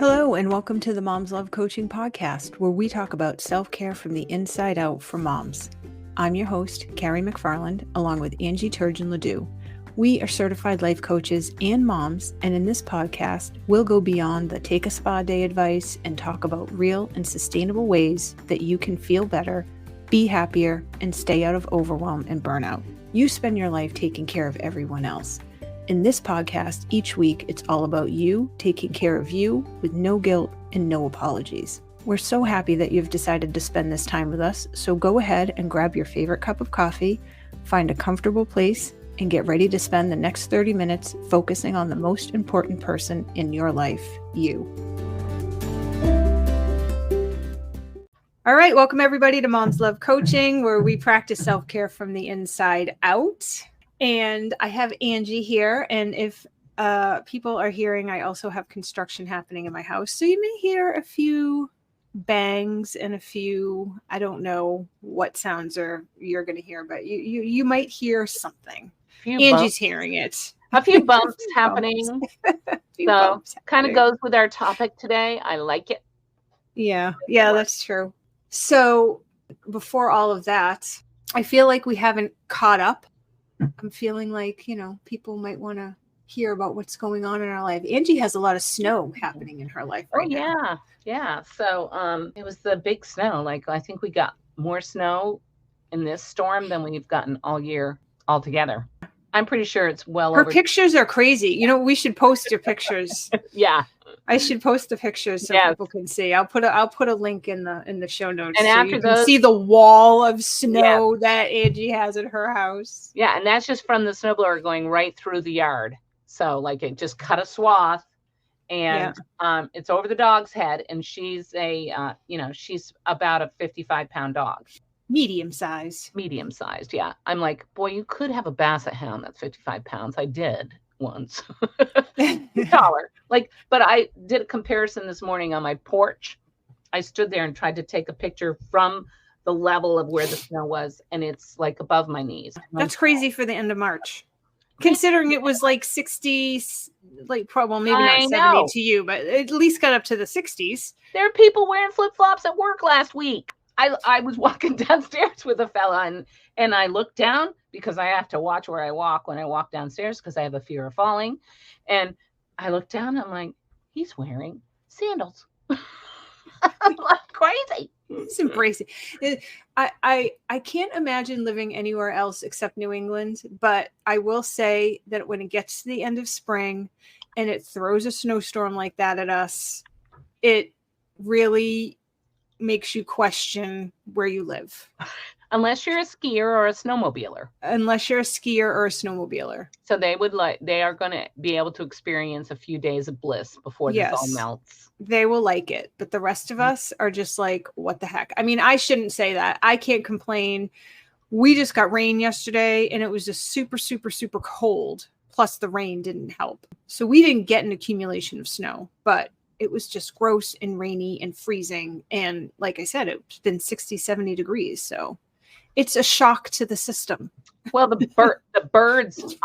Hello, and welcome to the Moms Love Coaching Podcast, where we talk about self-care from the inside out for moms. I'm your host, Carrie McFarland, along with Angie Turgeon-Ledoux. We are certified life coaches and moms, and in this podcast, we'll go beyond the take a spa day advice and talk about real and sustainable ways that you can feel better, be happier, and stay out of overwhelm and burnout. You spend your life taking care of everyone else. In this podcast, each week, it's all about you taking care of you with no guilt and no apologies. We're so happy that you've decided to spend this time with us, so go ahead and grab your favorite cup of coffee, find a comfortable place, and get ready to spend the next 30 minutes focusing on the most important person in your life, you. All right, welcome everybody to Moms Love Coaching, where we practice self-care from the inside out. And I have Angie here, and if people are hearing, I also have construction happening in my house. So you may hear a few bangs and a few, I don't know what sounds you're going to hear, but you might hear something. Angie's bumps. Hearing it. A few bumps happening. So kind of goes with our topic today. I like it. Yeah, that's true. So before all of that, I feel like we haven't caught up. I'm feeling like, people might want to hear about what's going on in our life. Angie has a lot of snow happening in her life right now. Yeah. So it was the big snow. Like, I think we got more snow in this storm than we've gotten all year altogether. I'm pretty sure it's well Her over. pictures are crazy. We should post your pictures. Yeah. I should post the pictures so people can see. I'll put a link in the show notes, and so after you can see the wall of snow that Angie has at her house. Yeah, and that's just from the snowblower going right through the yard. So like it just cut a swath, and it's over the dog's head, and she's she's about a 55-pound dog. Medium sized, yeah. I'm like, boy, you could have a basset hound that's 55 pounds. I did once. Taller. But I did a comparison this morning on my porch. I stood there and tried to take a picture from the level of where the snow was, and it's like above my knees. That's crazy for the end of March. Considering it was like 60, maybe not 70 to you, but at least got up to the 60s. There are people wearing flip-flops at work last week. I was walking downstairs with a fella, and I looked down because I have to watch where I walk when I walk downstairs because I have a fear of falling. And I looked down, and I'm like, he's wearing sandals. I'm like, crazy. It's embracing. I can't imagine living anywhere else except New England, but I will say that when it gets to the end of spring and it throws a snowstorm like that at us, it really makes you question where you live. Unless you're a skier or a snowmobiler. So they are going to be able to experience a few days of bliss before this all melts. They will like it. But the rest of us are just like, what the heck? I mean, I shouldn't say that. I can't complain. We just got rain yesterday, and it was just super, super, super cold. Plus the rain didn't help. So we didn't get an accumulation of snow, but it was just gross and rainy and freezing. And like I said, it's been 60, 70 degrees. So it's a shock to the system. Well, the birds,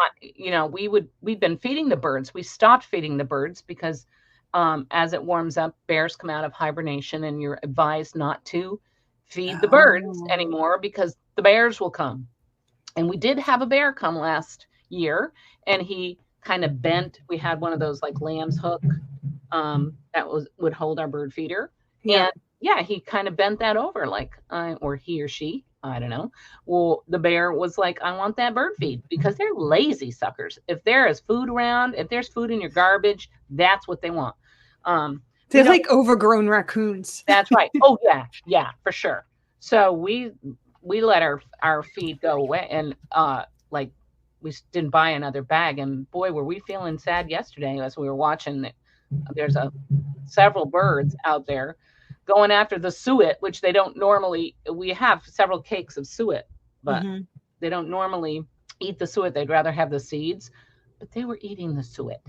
we've been feeding the birds. We stopped feeding the birds because as it warms up, bears come out of hibernation, and you're advised not to feed the birds anymore because the bears will come. And we did have a bear come last year, and he kind of bent. We had one of those like lamb's hook would hold our bird feeder. And he kind of bent that over or he or she, I don't know. Well, the bear was like, I want that bird feed, because they're lazy suckers. If there is food around, if there's food in your garbage, that's what they want. They're like overgrown raccoons. That's right. Oh yeah, for sure. So we let our feed go away, and we didn't buy another bag. And boy, were we feeling sad yesterday as we were watching. There's several birds out there going after the suet, which they don't normally. We have several cakes of suet, but they don't normally eat the suet. They'd rather have the seeds, but they were eating the suet.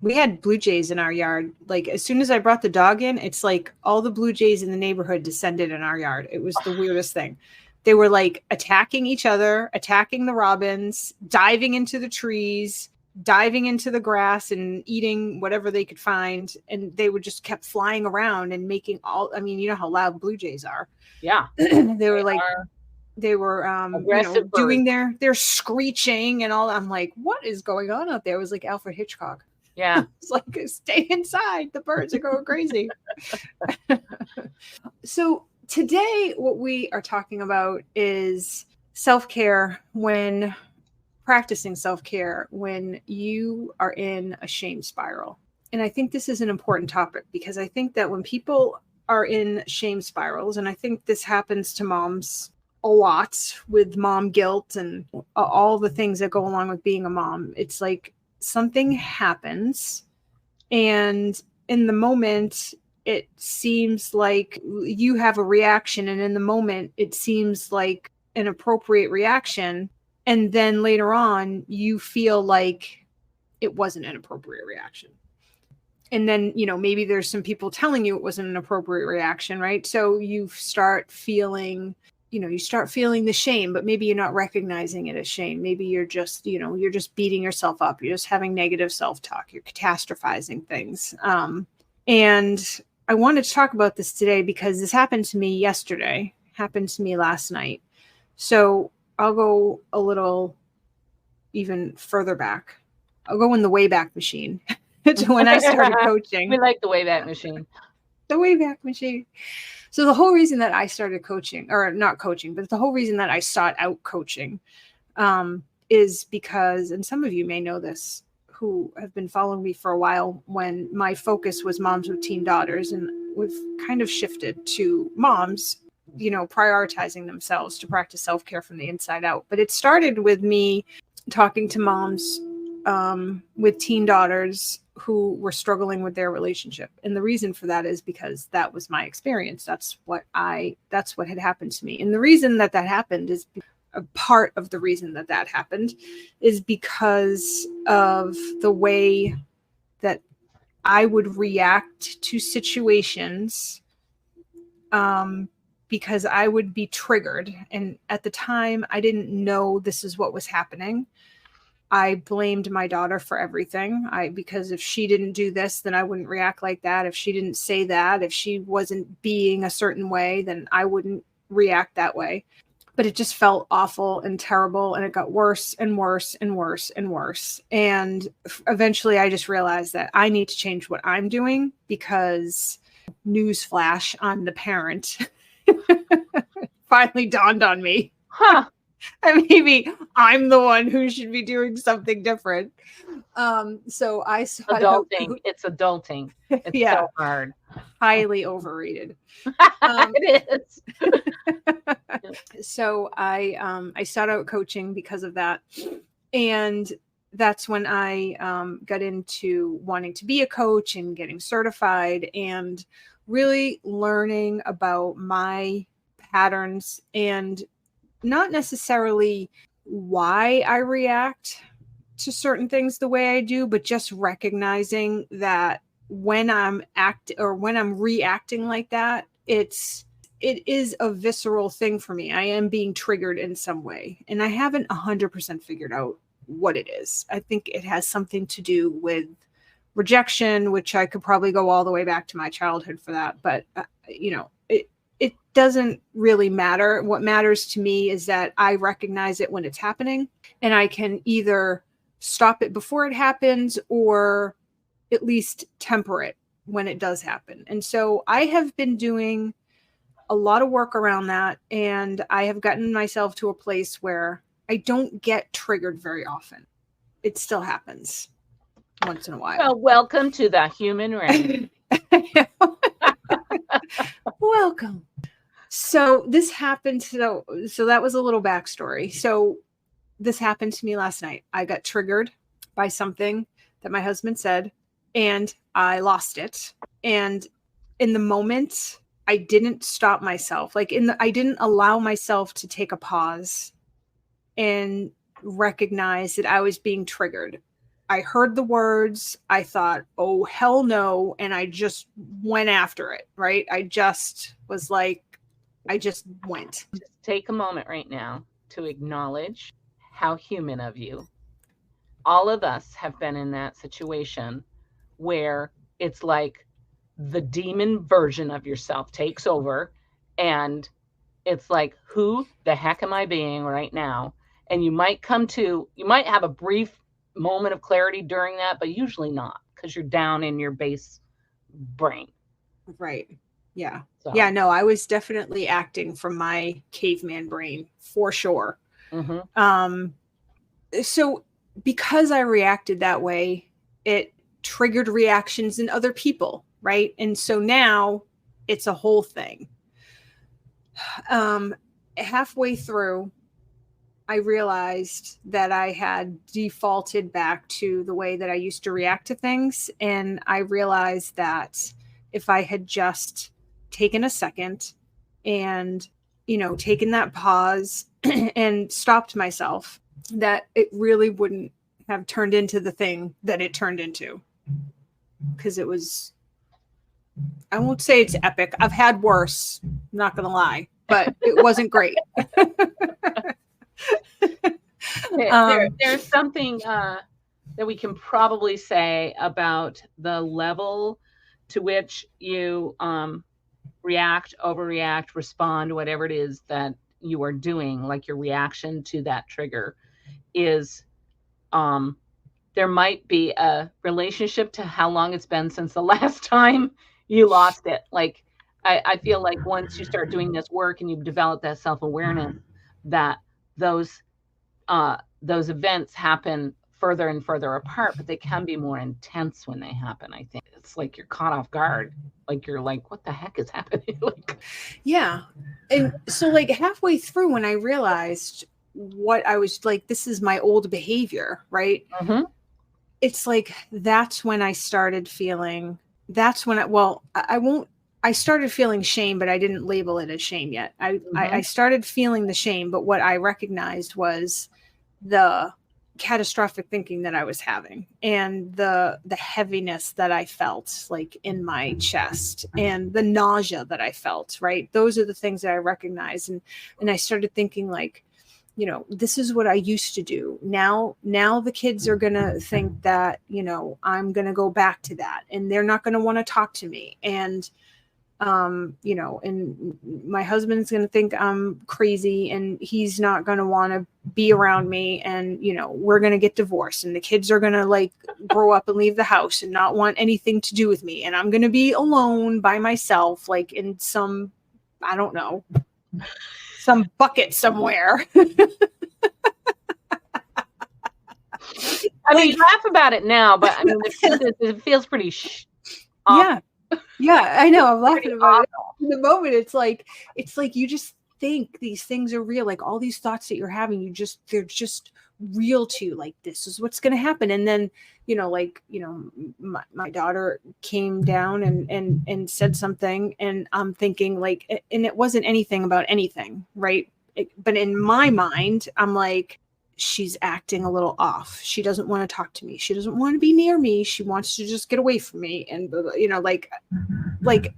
We had blue jays in our yard. Like, as soon as I brought the dog in, it's like all the blue jays in the neighborhood descended in our yard. It was the weirdest thing. They were like attacking each other, attacking the robins, diving into the trees. diving into the grass and eating whatever they could find. And they would just kept flying around and making you know how loud blue jays are. Yeah. They were like, they were, aggressive doing their screeching and all. I'm like, what is going on out there? It was like Alfred Hitchcock. Yeah. It's like, stay inside. The birds are going crazy. So today, what we are talking about is self-care, when practicing self-care when you are in a shame spiral. And I think this is an important topic, because I think that when people are in shame spirals, and I think this happens to moms a lot with mom guilt and all the things that go along with being a mom, it's like something happens, and in the moment, it seems like you have a reaction, and in the moment, it seems like an appropriate reaction. And then later on, you feel like it wasn't an appropriate reaction. And then, maybe there's some people telling you it wasn't an appropriate reaction, right? So you start feeling the shame, but maybe you're not recognizing it as shame. Maybe you're just, you're just beating yourself up. You're just having negative self-talk. You're catastrophizing things. And I wanted to talk about this today because this happened to me yesterday, happened to me last night. So I'll go a little even further back. I'll go in the Wayback Machine to when I started coaching. We like the Wayback Machine. The Wayback Machine. So the whole reason that I started coaching, or not coaching, but the whole reason that I sought out coaching is because, and some of you may know this who have been following me for a while, when my focus was moms with teen daughters, and we've kind of shifted to moms prioritizing themselves to practice self-care from the inside out. But it started with me talking to moms with teen daughters who were struggling with their relationship. And the reason for that is because that was my experience. That's what had happened to me. And the reason that happened is a part of the reason that happened is because of the way that I would react to situations, because I would be triggered. And at the time, I didn't know this is what was happening. I blamed my daughter for everything. Because if she didn't do this, then I wouldn't react like that. If she didn't say that, if she wasn't being a certain way, then I wouldn't react that way. But it just felt awful and terrible. And it got worse and worse and worse and worse. And eventually I just realized that I need to change what I'm doing, because newsflash, I'm the parent. Finally dawned on me. And maybe I'm the one who should be doing something different. So I saw adulting. It's adulting. It's so hard. Highly overrated. It is. So I sought out coaching because of that. And that's when I got into wanting to be a coach and getting certified and really learning about my patterns, and not necessarily why I react to certain things the way I do, but just recognizing that when I'm reacting like that, it is a visceral thing for me. I am being triggered in some way, and I haven't 100% figured out what it is. I think it has something to do with rejection, which I could probably go all the way back to my childhood for that. But, it doesn't really matter. What matters to me is that I recognize it when it's happening, and I can either stop it before it happens or at least temper it when it does happen. And so I have been doing a lot of work around that, and I have gotten myself to a place where I don't get triggered very often. It still happens once in a while. Well, welcome to the human race. Welcome. So this happened. So that was a little backstory. So this happened to me last night. I got triggered by something that my husband said, and I lost it. And in the moment, I didn't stop myself. I didn't allow myself to take a pause and recognize that I was being triggered. I heard the words. I thought, oh, hell no. And I just went after it, right? I just went. Just take a moment right now to acknowledge how human of you all of us have been in that situation where it's like the demon version of yourself takes over, and it's like, who the heck am I being right now? And you might have a brief moment of clarity during that, but usually not, because you're down in your base brain. Right. Yeah. So. Yeah, no, I was definitely acting from my caveman brain for sure. Mm-hmm. So because I reacted that way, it triggered reactions in other people, right? And so now it's a whole thing. Halfway through, I realized that I had defaulted back to the way that I used to react to things. And I realized that if I had just taken a second and, taken that pause and stopped myself, that it really wouldn't have turned into the thing that it turned into. Because it was, I won't say it's epic. I've had worse, I'm not going to lie, but it wasn't great. There's something that we can probably say about the level to which you react, overreact, respond, whatever it is that you are doing, like your reaction to that trigger is, there might be a relationship to how long it's been since the last time you lost it. Like, I feel like once you start doing this work and you've developed that self-awareness, that those events happen further and further apart, but they can be more intense when they happen. I think it's like you're caught off guard. Like, you're like, what the heck is happening? Yeah. And so like halfway through, when I realized what I was like, this is my old behavior, right? Mm-hmm. It's like, that's when I started feeling, I started feeling shame, but I didn't label it as shame yet. I started feeling the shame, but what I recognized was the catastrophic thinking that I was having, and the heaviness that I felt like in my chest, and the nausea that I felt, right? Those are the things that I recognized. And I started thinking like, this is what I used to do. Now the kids are going to think that, I'm going to go back to that, and they're not going to want to talk to me. And, and my husband's going to think I'm crazy, and he's not going to want to be around me. And, we're going to get divorced, and the kids are going to like grow up and leave the house and not want anything to do with me. And I'm going to be alone by myself, like in some, I don't know, some bucket somewhere. I mean, you laugh about it now, but I mean, it feels pretty awful. Yeah, I know. I'm laughing about it. In the moment, it's like you just think these things are real. Like all these thoughts that you're having, they're just real to you. Like, this is what's going to happen. And then, my daughter came down and said something, and I'm thinking like, and it wasn't anything about anything, right? But in my mind, I'm like, she's acting a little off. She doesn't want to talk to me. She doesn't want to be near me. She wants to just get away from me. And, like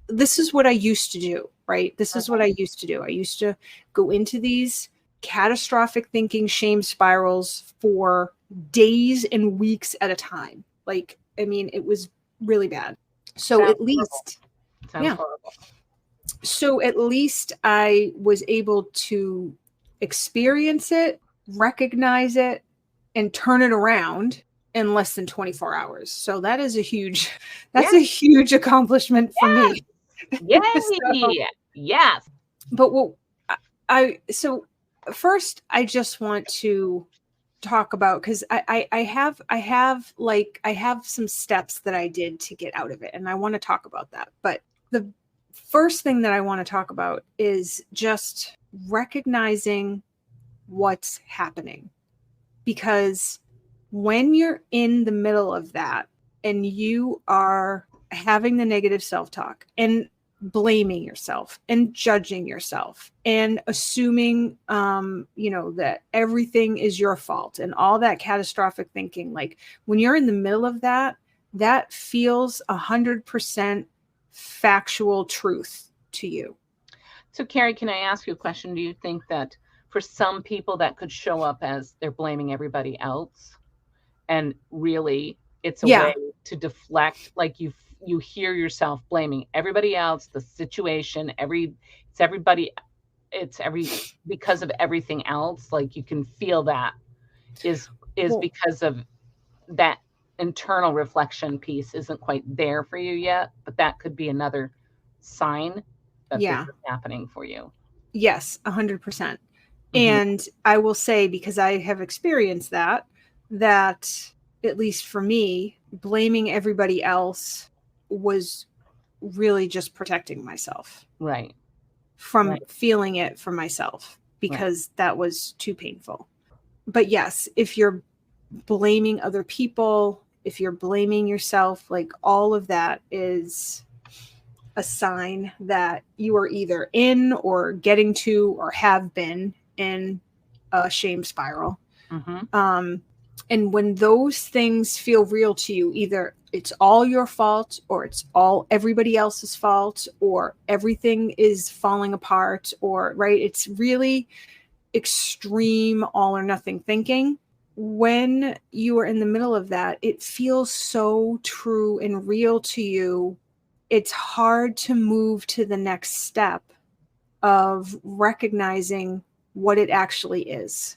this is what I used to do, right? This is what I used to do. I used to go into these catastrophic thinking shame spirals for days and weeks at a time. Like, I mean, it was really bad. So Sounds at least, horrible. So at least I was able to experience it, recognize it, and turn it around in less than 24 hours. So that is a huge accomplishment for me. Yay! Yes. But so first I just want to talk about, because I have some steps that I did to get out of it, and I want to talk about that. But the first thing that I want to talk about is just recognizing what's happening. Because when you're in the middle of that and you are having the negative self-talk and blaming yourself and judging yourself and assuming, that everything is your fault and all that catastrophic thinking, like when you're in the middle of that, that feels 100% factual truth to you. So, Carrie, can I ask you a question? Do you think that for some people that could show up as they're blaming everybody else? And really, it's a Yeah. way to deflect, like you hear yourself blaming everybody else, the situation, it's because of everything else. Like you can feel that is Well, because of that internal reflection piece isn't quite there for you yet, but that could be another sign that this yeah. is happening for you. Yes, 100%. Mhm. And I will say, because I have experienced that at least for me, blaming everybody else was really just protecting myself Right. from Right. feeling it for myself, Right. because that was too painful. But yes, if you're blaming other people, if you're blaming yourself, like all of that is a sign that you are either in or getting to or have been in a shame spiral. Mhm. And when those things feel real to you, either it's all your fault or it's all everybody else's fault or everything is falling apart, or right, it's really extreme all or nothing thinking. When you are in the middle of that, it feels so true and real to you. It's hard to move to the next step of recognizing what it actually is,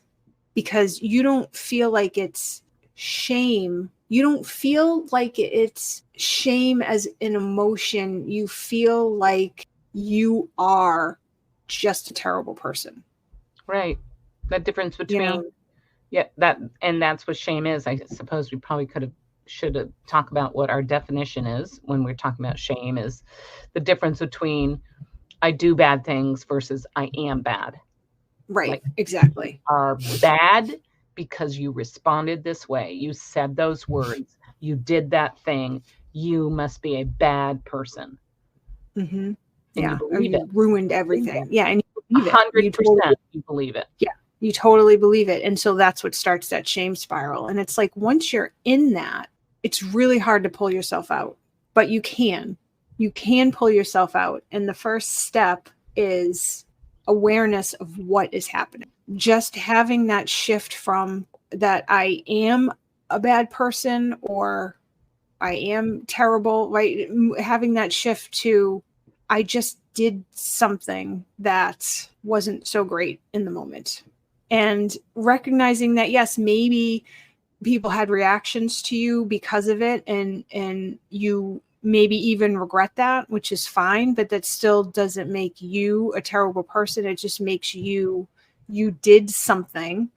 because you don't feel like it's shame. You don't feel like it's shame as an emotion. You feel like you are just a terrible person. Right. That difference You know? between that's what shame is. I suppose we probably should have talk about what our definition is when we're talking about shame, is the difference between I do bad things versus I am bad. Right. Like Exactly. are bad because you responded this way. You said those words. You did that thing. You must be a bad person. Mm-hmm. And you Yeah. Or believe it. you ruined You believe everything. it. Yeah. And you believe it. You totally, 100% you believe it. yeah, you totally believe it. And so that's what starts that shame spiral. And it's like, once you're in that, it's really hard to pull yourself out, but you can pull yourself out. And the first step is awareness of what is happening. Just having that shift from that I am a bad person or I am terrible, right? Having that shift to I just did something that wasn't so great in the moment. And recognizing that, yes, maybe people had reactions to you because of it, and you maybe even regret that, which is fine, but that still doesn't make you a terrible person. It just makes you did something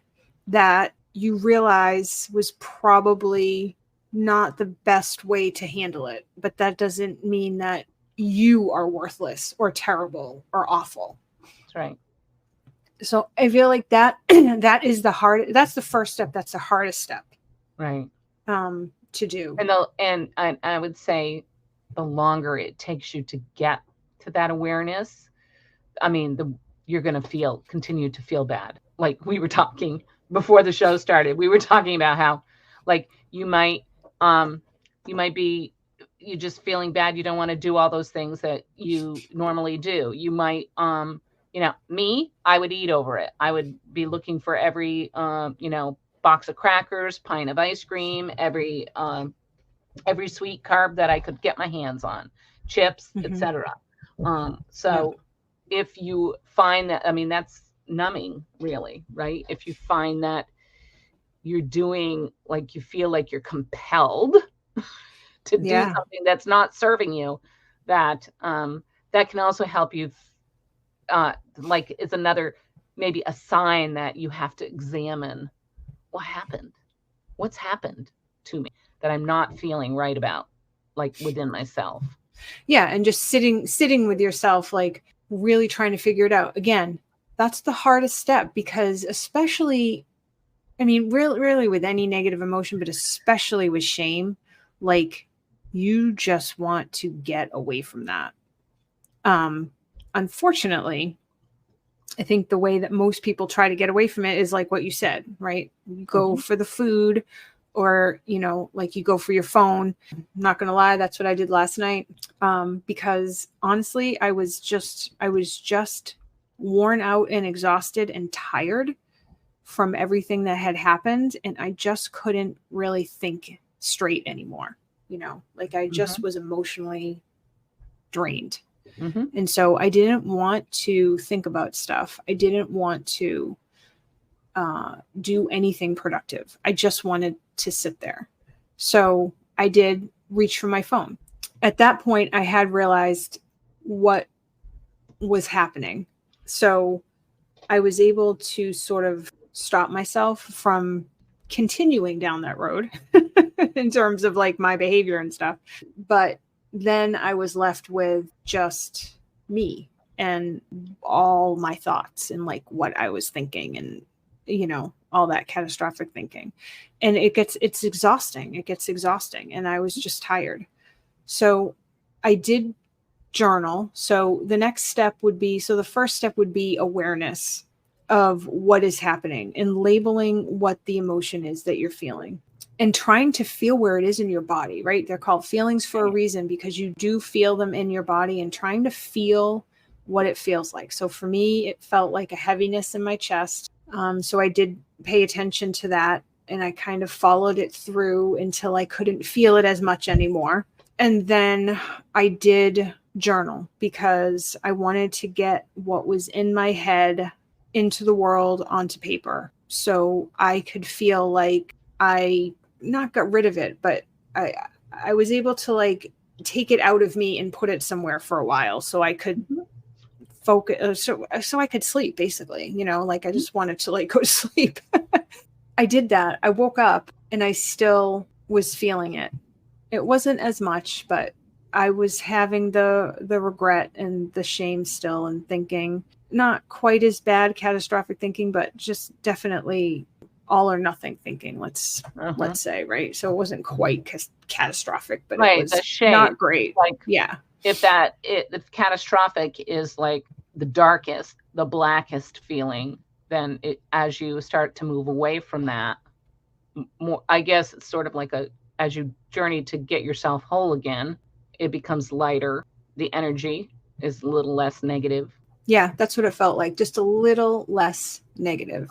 that you realize was probably not the best way to handle it, but that doesn't mean that you are worthless or terrible or awful. That's right. So I feel like that is that's the first step. That's the hardest step Right. to do. And I would say the longer it takes you to get to that awareness, I mean, you're going to continue to feel bad. Like we were talking before the show started, we were talking about how, like, you might be, you just feeling bad. You don't want to do all those things that you normally do. You might, me, I would eat over it. I would be looking for every, box of crackers, pint of ice cream, every sweet carb that I could get my hands on, chips, etc. So if you find that, I mean, that's numbing, really, right? If you find that you're doing, like, you feel like you're compelled to do something that's not serving you, that can also help you, like, is another, maybe a sign that you have to examine what's happened to me that I'm not feeling right about, like, within myself. Yeah, and just sitting with yourself, like really trying to figure it out. Again, that's the hardest step, because especially, I mean, really with any negative emotion, but especially with shame, like you just want to get away from that. Unfortunately, I think the way that most people try to get away from it is like what you said, right? You go for the food, or, like you go for your phone. I'm not going to lie, that's what I did last night. Because honestly, I was just worn out and exhausted and tired from everything that had happened. And I just couldn't really think straight anymore. Like I just was emotionally drained. And so I didn't want to think about stuff. I didn't want to do anything productive. I just wanted to sit there. So I did reach for my phone. At that point, I had realized what was happening. So I was able to sort of stop myself from continuing down that road in terms of like my behavior and stuff. But then I was left with just me and all my thoughts and like what I was thinking and, all that catastrophic thinking. And it's exhausting. It gets exhausting. And I was just tired. So I did journal. So the first step would be awareness of what is happening and labeling what the emotion is that you're feeling and trying to feel where it is in your body, right? They're called feelings for a reason because you do feel them in your body and trying to feel what it feels like. So for me, it felt like a heaviness in my chest. So I did pay attention to that and I kind of followed it through until I couldn't feel it as much anymore. And then I did journal because I wanted to get what was in my head into the world onto paper. So I could feel like I not got rid of it, but I was able to like take it out of me and put it somewhere for a while so I could focus. So I could sleep basically, like I just wanted to like go to sleep. I did that. I woke up and I still was feeling it. It wasn't as much, but I was having the regret and the shame still and thinking not quite as bad catastrophic thinking, but just definitely all or nothing thinking, let's say, right? So it wasn't quite catastrophic, but it was not great. Like, yeah. If catastrophic is like the darkest, the blackest feeling, then as you start to move away from that, more, I guess it's sort of like as you journey to get yourself whole again, it becomes lighter. The energy is a little less negative. Yeah, that's what it felt like. Just a little less negative.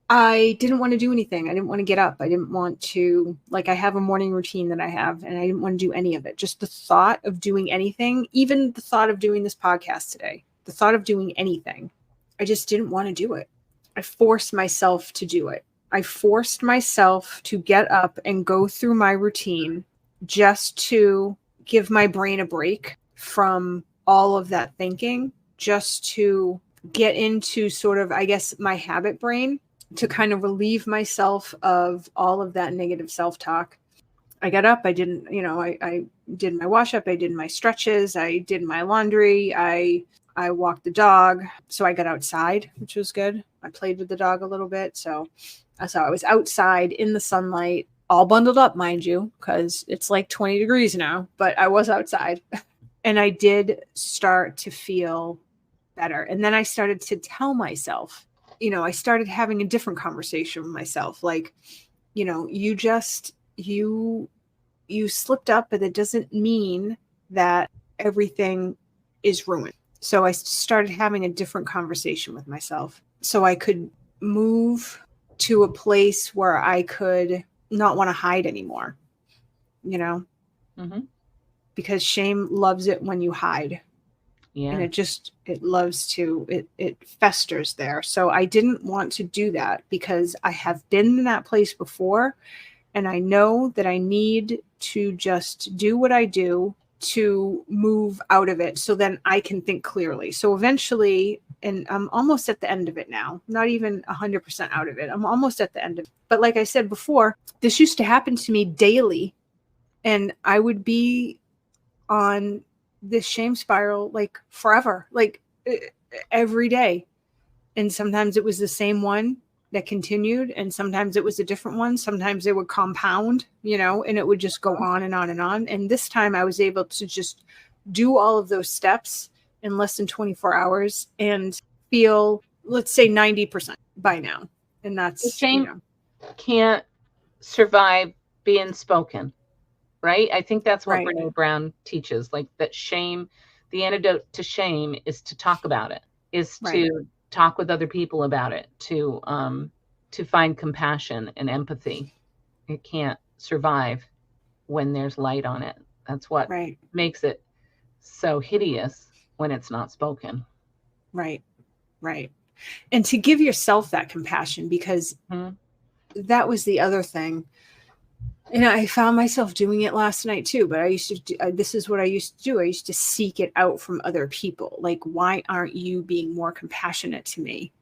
I didn't want to do anything. I didn't want to get up. I didn't want to, like, I have a morning routine that I have, and I didn't want to do any of it. Just the thought of doing anything, even the thought of doing this podcast today, the thought of doing anything, I just didn't want to do it. I forced myself to do it. I forced myself to get up and go through my routine just to give my brain a break from all of that thinking, just to get into sort of, I guess, my habit brain, to kind of relieve myself of all of that negative self-talk. I got up, I didn't, I did my wash up, I did my stretches, I did my laundry, I walked the dog. So I got outside, which was good. I played with the dog a little bit. So I was outside in the sunlight, all bundled up, mind you, because it's like 20 degrees now, but I was outside and I did start to feel better. And then I started to tell myself, I started having a different conversation with myself. Like, you slipped up, but it doesn't mean that everything is ruined. So I started having a different conversation with myself so I could move to a place where I could not want to hide anymore, because shame loves it when you hide. Yeah. And it festers there. So I didn't want to do that because I have been in that place before. And I know that I need to just do what I do to move out of it so then I can think clearly. So eventually, and I'm almost at the end of it now, not even 100% out of it. I'm almost at the end of it. But like I said before, this used to happen to me daily. And I would be on this shame spiral like forever, like every day. And sometimes it was the same one that continued, and sometimes it was a different one. Sometimes it would compound, and it would just go on and on and on. And this time I was able to just do all of those steps in less than 24 hours and feel, let's say 90% by now. And that's shame can't survive being spoken. Right? I think that's what Brene Brown teaches, like that shame, the antidote to shame is to talk about it, is to talk with other people about it, to find compassion and empathy. It can't survive when there's light on it. That's what Right. makes it so hideous when it's not spoken. Right. Right. And to give yourself that compassion, because that was the other thing. And I found myself doing it last night too, but I used to do, this is what I used to do. I used to seek it out from other people. Like, why aren't you being more compassionate to me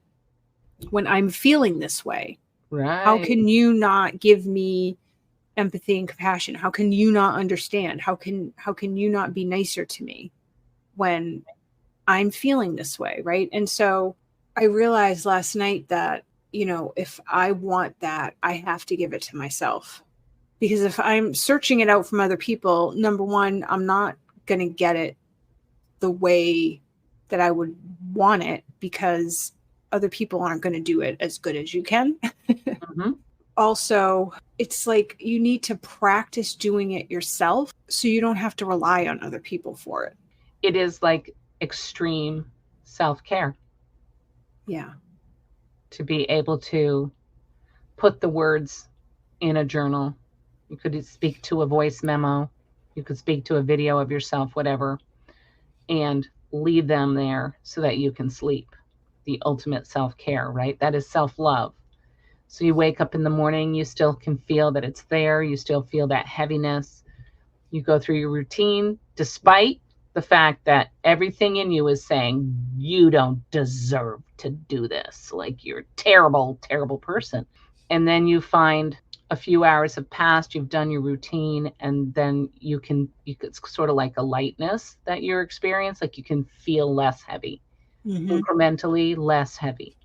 when I'm feeling this way? Right. How can you not give me empathy and compassion? How can you not understand? How can you not be nicer to me when I'm feeling this way? Right. And so I realized last night that, if I want that, I have to give it to myself. Because if I'm searching it out from other people, number one, I'm not going to get it the way that I would want it, because other people aren't going to do it as good as you can. Also, it's like you need to practice doing it yourself so you don't have to rely on other people for it. It is like extreme self-care. Yeah. To be able to put the words in a journal. You could speak to a voice memo. You could speak to a video of yourself, whatever, and leave them there so that you can sleep. The ultimate self-care, right? That is self-love. So you wake up in the morning, you still can feel that it's there. You still feel that heaviness. You go through your routine, despite the fact that everything in you is saying, you don't deserve to do this. Like, you're a terrible, terrible person. And then you find a few hours have passed, you've done your routine, and then it's sort of like a lightness that you're experiencing. Like, you can feel less heavy, incrementally less heavy.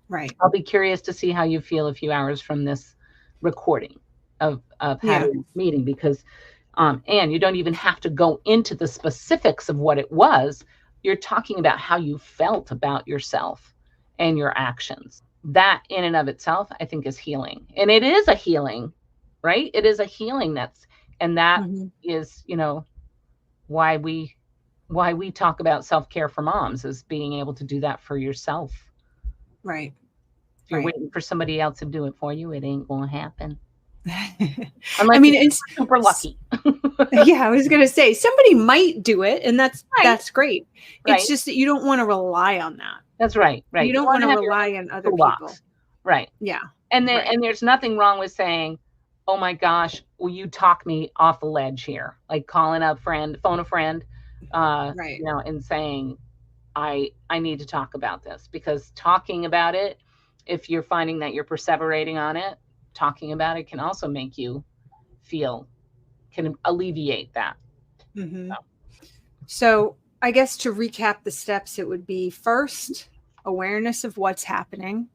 Right. I'll be curious to see how you feel a few hours from this recording of having a meeting, because and you don't even have to go into the specifics of what it was. You're talking about how you felt about yourself and your actions. That in and of itself, I think, is healing. And it is a healing, right? It is a healing that is, why we talk about self-care for moms, is being able to do that for yourself. Right. If you're waiting for somebody else to do it for you, it ain't going to happen. I mean, it's super lucky. Yeah, I was going to say somebody might do it, and that's great. Right. It's just that you don't want to rely on that. That's right. Right. You don't want to rely on other people. Right. Yeah. And then and there's nothing wrong with saying, oh my gosh, will you talk me off the ledge here? Like calling a friend, phone a friend, and saying, I need to talk about this. Because talking about it, if you're finding that you're perseverating on it, talking about it can also make you can alleviate that. So I guess to recap the steps, it would be first, awareness of what's happening.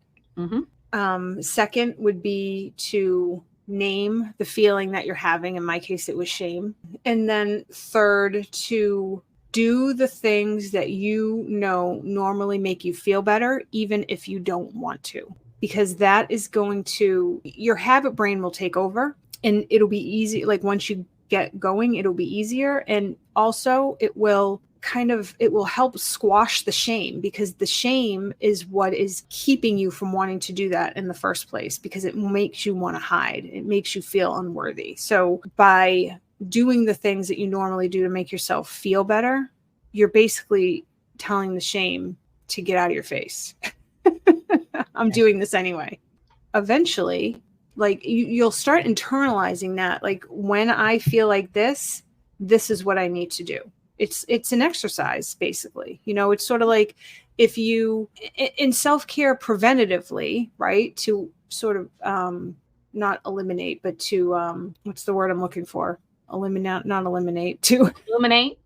Second would be to name the feeling that you're having. In my case, it was shame. And then third, to do the things that normally make you feel better, even if you don't want to, because that is your habit brain will take over, and it'll be easy. Like, once you get going, it'll be easier. And also it will help squash the shame, because the shame is what is keeping you from wanting to do that in the first place, because it makes you want to hide. It makes you feel unworthy. So by doing the things that you normally do to make yourself feel better, you're basically telling the shame to get out of your face. I'm doing this anyway. Eventually, like, you'll start internalizing that. Like, when I feel like this is what I need to do. It's an exercise, basically. It's sort of like, if you, in self-care preventatively, right, to sort of not eliminate, but to what's the word I'm looking for? Eliminate, not eliminate, to illuminate.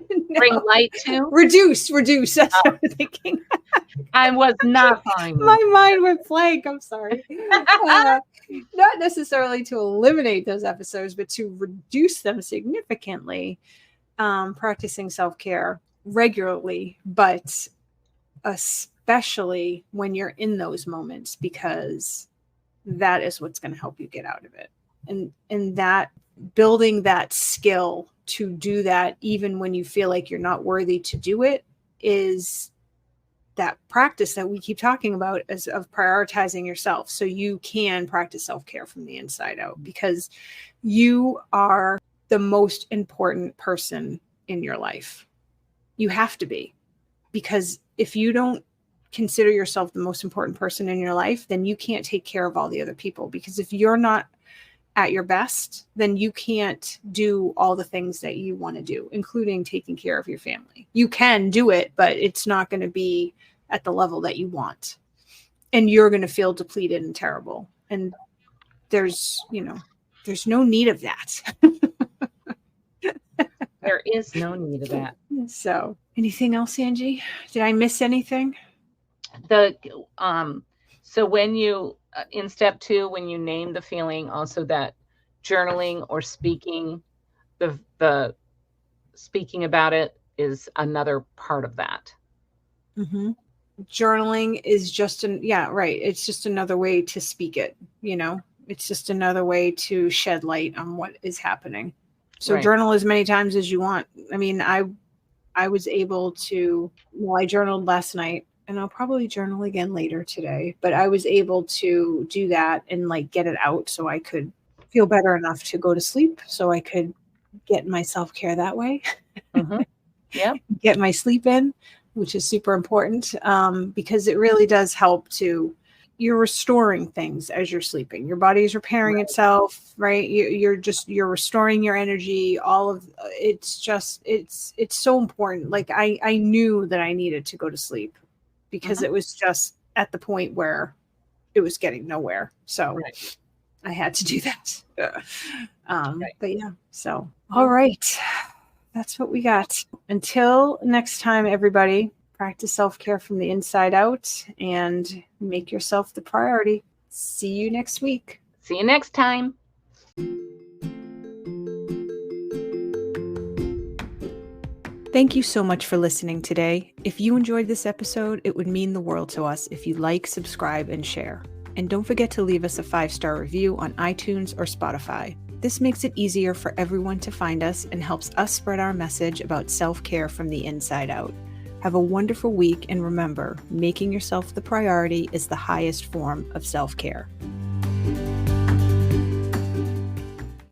No. Bring light to reduce. That's what I'm thinking. I was not fine. My mind went blank. I'm sorry. Not necessarily to eliminate those episodes, but to reduce them significantly. Practicing self-care regularly, but especially when you're in those moments, because that is what's going to help you get out of it. And that building that skill to do that, even when you feel like you're not worthy to do it, is that practice that we keep talking about as of prioritizing yourself so you can practice self-care from the inside out, because you are the most important person in your life. You have to be, because if you don't consider yourself the most important person in your life, then you can't take care of all the other people, because if you're not at your best, then you can't do all the things that you want to do, including taking care of your family. You can do it, but it's not going to be at the level that you want. And you're going to feel depleted and terrible. And there's no need of that. There is no need of that. So, anything else, Angie? Did I miss anything? So when you, in step 2, when you name the feeling, also that journaling or speaking, the speaking about it is another part of that. Mm-hmm. Journaling is just it's just another way to speak it. It's just another way to shed light on what is happening. So journal as many times as you want. I mean, I was able to, I journaled last night, and I'll probably journal again later today, but I was able to do that and get it out so I could feel better enough to go to sleep, so I could get my self-care that way. Mm-hmm. Yeah. Get my sleep in, which is super important, because it really does help you're restoring things as you're sleeping. Your body is repairing itself, right? You're restoring your energy. All of it's so important. I knew that I needed to go to sleep, because it was just at the point where it was getting nowhere. So I had to do that. But yeah, so, all right. That's what we got. Until next time, everybody, practice self-care from the inside out and make yourself the priority. See you next week. See you next time. Thank you so much for listening today. If you enjoyed this episode, it would mean the world to us if you like, subscribe, and share. And don't forget to leave us a 5-star review on iTunes or Spotify. This makes it easier for everyone to find us and helps us spread our message about self-care from the inside out. Have a wonderful week, and remember, making yourself the priority is the highest form of self-care.